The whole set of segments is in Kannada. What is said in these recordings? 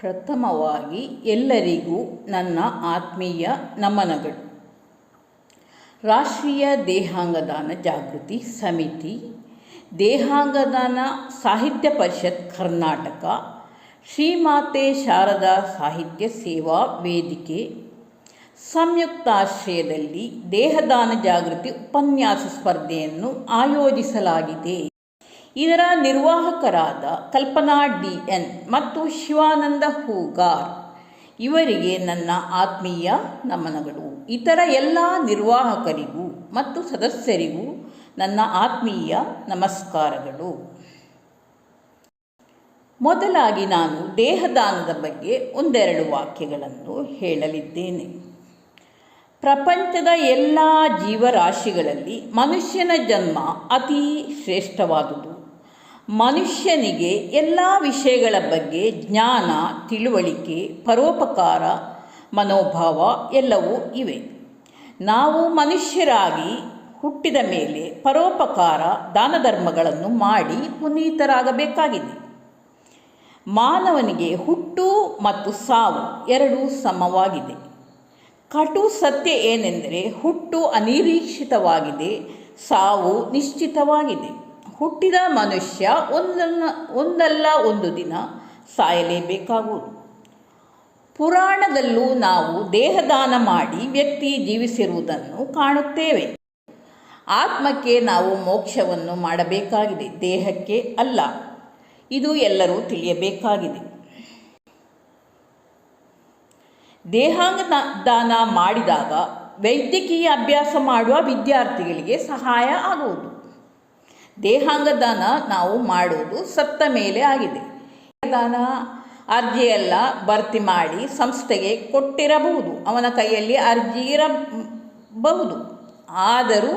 ಪ್ರಥಮವಾಗಿ ಎಲ್ಲರಿಗೂ ನನ್ನ ಆತ್ಮೀಯ ನಮನಗಳು. ರಾಷ್ಟ್ರೀಯ ದೇಹಾಂಗದಾನ ಜಾಗೃತಿ ಸಮಿತಿ, ದೇಹಾಂಗದಾನ ಸಾಹಿತ್ಯ ಪರಿಷತ್ ಕರ್ನಾಟಕ, ಶ್ರೀಮಾತೆ ಶಾರದಾ ಸಾಹಿತ್ಯ ಸೇವಾ ವೇದಿಕೆ ಸಂಯುಕ್ತಾಶ್ರಯದಲ್ಲಿ ದೇಹದಾನ ಜಾಗೃತಿ ಉಪನ್ಯಾಸ ಸ್ಪರ್ಧೆಯನ್ನು ಆಯೋಜಿಸಲಾಗಿದೆ. ಇದರ ನಿರ್ವಾಹಕರಾದ ಕಲ್ಪನಾ DN ಮತ್ತು ಶಿವಾನಂದ ಹೂಗಾರ್ ಇವರಿಗೆ ನನ್ನ ಆತ್ಮೀಯ ನಮನಗಳು. ಇತರ ಎಲ್ಲ ನಿರ್ವಾಹಕರಿಗೂ ಮತ್ತು ಸದಸ್ಯರಿಗೂ ನನ್ನ ಆತ್ಮೀಯ ನಮಸ್ಕಾರಗಳು. ಮೊದಲಾಗಿ ನಾನು ದೇಹದಾನದ ಬಗ್ಗೆ ಒಂದೆರಡು ವಾಕ್ಯಗಳನ್ನು ಹೇಳಲಿದ್ದೇನೆ. ಪ್ರಪಂಚದ ಎಲ್ಲ ಜೀವರಾಶಿಗಳಲ್ಲಿ ಮನುಷ್ಯನ ಜನ್ಮ ಅತಿ ಶ್ರೇಷ್ಠವಾದುದು. ಮನುಷ್ಯನಿಗೆ ಎಲ್ಲ ವಿಷಯಗಳ ಬಗ್ಗೆ ಜ್ಞಾನ, ತಿಳುವಳಿಕೆ, ಪರೋಪಕಾರ ಮನೋಭಾವ ಎಲ್ಲವೂ ಇವೆ. ನಾವು ಮನುಷ್ಯರಾಗಿ ಹುಟ್ಟಿದ ಮೇಲೆ ಪರೋಪಕಾರ ದಾನ ಧರ್ಮಗಳನ್ನು ಮಾಡಿ ಪುನೀತರಾಗಬೇಕಾಗಿದೆ. ಮಾನವನಿಗೆ ಹುಟ್ಟು ಮತ್ತು ಸಾವು ಎರಡೂ ಸಮವಾಗಿದೆ. ಕಟು ಸತ್ಯ ಏನೆಂದರೆ ಹುಟ್ಟು ಅನಿರೀಕ್ಷಿತವಾಗಿದೆ, ಸಾವು ನಿಶ್ಚಿತವಾಗಿದೆ. ಹುಟ್ಟಿದ ಮನುಷ್ಯ ಒಂದಲ್ಲ ಒಂದು ದಿನ ಸಾಯಲೇಬೇಕಾಗುವುದು. ಪುರಾಣದಲ್ಲೂ ನಾವು ದೇಹದಾನ ಮಾಡಿ ವ್ಯಕ್ತಿ ಜೀವಿಸಿರುವುದನ್ನು ಕಾಣುತ್ತೇವೆ. ಆತ್ಮಕ್ಕೆ ನಾವು ಮೋಕ್ಷವನ್ನು ಮಾಡಬೇಕಾಗಿದೆ, ದೇಹಕ್ಕೆ ಅಲ್ಲ. ಇದು ಎಲ್ಲರೂ ತಿಳಿಯಬೇಕಾಗಿದೆ. ದೇಹಾಂಗ ದಾನ ಮಾಡಿದಾಗ ವೈದ್ಯಕೀಯ ಅಭ್ಯಾಸ ಮಾಡುವ ವಿದ್ಯಾರ್ಥಿಗಳಿಗೆ ಸಹಾಯ ಆಗುವುದು. ದೇಹಾಂಗ ದಾನ ನಾವು ಮಾಡುವುದು ಸತ್ತ ಮೇಲೆ ಆಗಿದೆ. ದಾನ ಅರ್ಜಿಯೆಲ್ಲ ಭರ್ತಿ ಮಾಡಿ ಸಂಸ್ಥೆಗೆ ಕೊಟ್ಟಿರಬಹುದು, ಅವನ ಕೈಯಲ್ಲಿ ಅರ್ಜಿ ಇರಬಹುದು. ಆದರೂ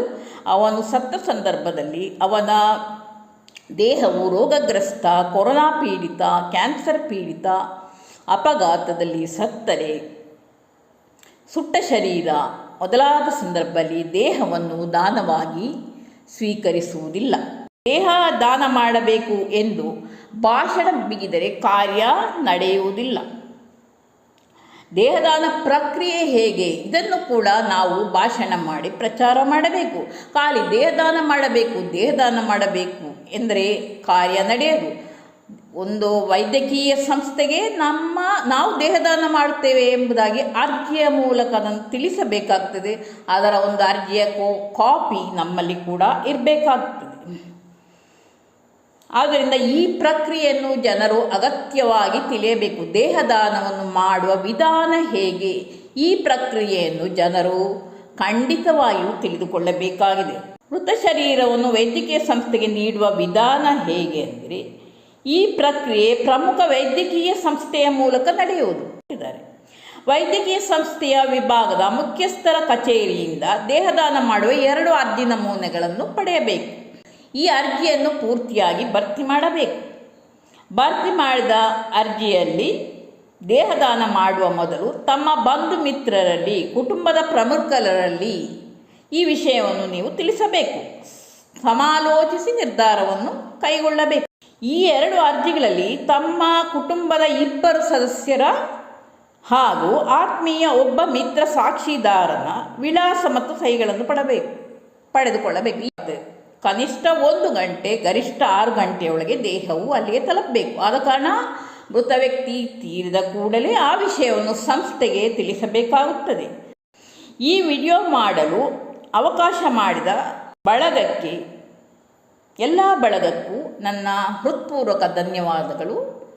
ಅವನು ಸತ್ತ ಸಂದರ್ಭದಲ್ಲಿ ಅವನ ದೇಹವು ರೋಗಗ್ರಸ್ತ, ಕೊರೋನಾ ಪೀಡಿತ, ಕ್ಯಾನ್ಸರ್ ಪೀಡಿತ, ಅಪಘಾತದಲ್ಲಿ ಸತ್ತರೆ, ಸುಟ್ಟ ಶರೀರ ಮೊದಲಾದ ಸಂದರ್ಭದಲ್ಲಿ ದೇಹವನ್ನು ದಾನವಾಗಿ ಸ್ವೀಕರಿಸುವುದಿಲ್ಲ. ದೇಹ ದಾನ ಮಾಡಬೇಕು ಎಂದು ಭಾಷಣ ಬಿಗಿದರೆ ಕಾರ್ಯ ನಡೆಯುವುದಿಲ್ಲ. ದೇಹದಾನ ಪ್ರಕ್ರಿಯೆ ಹೇಗೆ ಇದನ್ನು ಕೂಡ ನಾವು ಭಾಷಣ ಮಾಡಿ ಪ್ರಚಾರ ಮಾಡಬೇಕು. ಖಾಲಿ ದೇಹದಾನ ಮಾಡಬೇಕು ಎಂದರೆ ಕಾರ್ಯ ನಡೆಯದು. ಒಂದು ವೈದ್ಯಕೀಯ ಸಂಸ್ಥೆಗೆ ನಾವು ದೇಹದಾನ ಮಾಡುತ್ತೇವೆ ಎಂಬುದಾಗಿ ಅರ್ಜಿಯ ಮೂಲಕ ಅದನ್ನು ತಿಳಿಸಬೇಕಾಗ್ತದೆ. ಅದರ ಒಂದು ಅರ್ಜಿಯ ಕಾಪಿ ನಮ್ಮಲ್ಲಿ ಕೂಡ ಇರಬೇಕಾಗ್ತದೆ. ಆದ್ದರಿಂದ ಈ ಪ್ರಕ್ರಿಯೆಯನ್ನು ಜನರು ಅಗತ್ಯವಾಗಿ ತಿಳಿಯಬೇಕು. ದೇಹದಾನವನ್ನು ಮಾಡುವ ವಿಧಾನ ಹೇಗೆ, ಈ ಪ್ರಕ್ರಿಯೆಯನ್ನು ಜನರು ಖಂಡಿತವಾಗಿಯೂ ತಿಳಿದುಕೊಳ್ಳಬೇಕಾಗಿದೆ. ಮೃತ ಶರೀರವನ್ನು ವೈದ್ಯಕೀಯ ಸಂಸ್ಥೆಗೆ ನೀಡುವ ವಿಧಾನ ಹೇಗೆ ಅಂದರೆ, ಈ ಪ್ರಕ್ರಿಯೆ ಪ್ರಮುಖ ವೈದ್ಯಕೀಯ ಸಂಸ್ಥೆಯ ಮೂಲಕ ನಡೆಯುವುದು. ವೈದ್ಯಕೀಯ ಸಂಸ್ಥೆಯ ವಿಭಾಗದ ಮುಖ್ಯಸ್ಥರ ಕಚೇರಿಯಿಂದ ದೇಹದಾನ ಮಾಡುವ 2 ಅರ್ಜಿ ನಮೂನೆಗಳನ್ನು ಪಡೆಯಬೇಕು. ಈ ಅರ್ಜಿಯನ್ನು ಪೂರ್ತಿಯಾಗಿ ಭರ್ತಿ ಮಾಡಬೇಕು. ಭರ್ತಿ ಮಾಡಿದ ಅರ್ಜಿಯಲ್ಲಿ ದೇಹದಾನ ಮಾಡುವ ಮೊದಲು ತಮ್ಮ ಬಂಧು ಮಿತ್ರರಲ್ಲಿ, ಕುಟುಂಬದ ಪ್ರಮುಖರಲ್ಲಿ ಈ ವಿಷಯವನ್ನು ನೀವು ತಿಳಿಸಬೇಕು. ಸಮಾಲೋಚಿಸಿ ನಿರ್ಧಾರವನ್ನು ಕೈಗೊಳ್ಳಬೇಕು. ಈ 2 ಅರ್ಜಿಗಳಲ್ಲಿ ತಮ್ಮ ಕುಟುಂಬದ 2 ಸದಸ್ಯರ ಹಾಗೂ ಆತ್ಮೀಯ ಒಬ್ಬ ಮಿತ್ರ ಸಾಕ್ಷಿದಾರನ ವಿಳಾಸ ಮತ್ತು ಸಹಿಗಳನ್ನು ಪಡೆದುಕೊಳ್ಳಬೇಕು. ಕನಿಷ್ಠ 1 ಗಂಟೆ, ಗರಿಷ್ಠ 6 ಗಂಟೆಯೊಳಗೆ ದೇಹವು ಅಲ್ಲಿಗೆ ತಲುಪಬೇಕು. ಆದ ಕಾರಣ ಮೃತ ವ್ಯಕ್ತಿ ತೀರಿದ ಕೂಡಲೇ ಆ ವಿಷಯವನ್ನು ಸಂಸ್ಥೆಗೆ ತಿಳಿಸಬೇಕಾಗುತ್ತದೆ. ಈ ವಿಡಿಯೋ ಮಾಡಲು ಅವಕಾಶ ಮಾಡಿದ ಎಲ್ಲ ಬಳಗಕ್ಕೂ ನನ್ನ ಹೃತ್ಪೂರ್ವಕ ಧನ್ಯವಾದಗಳು.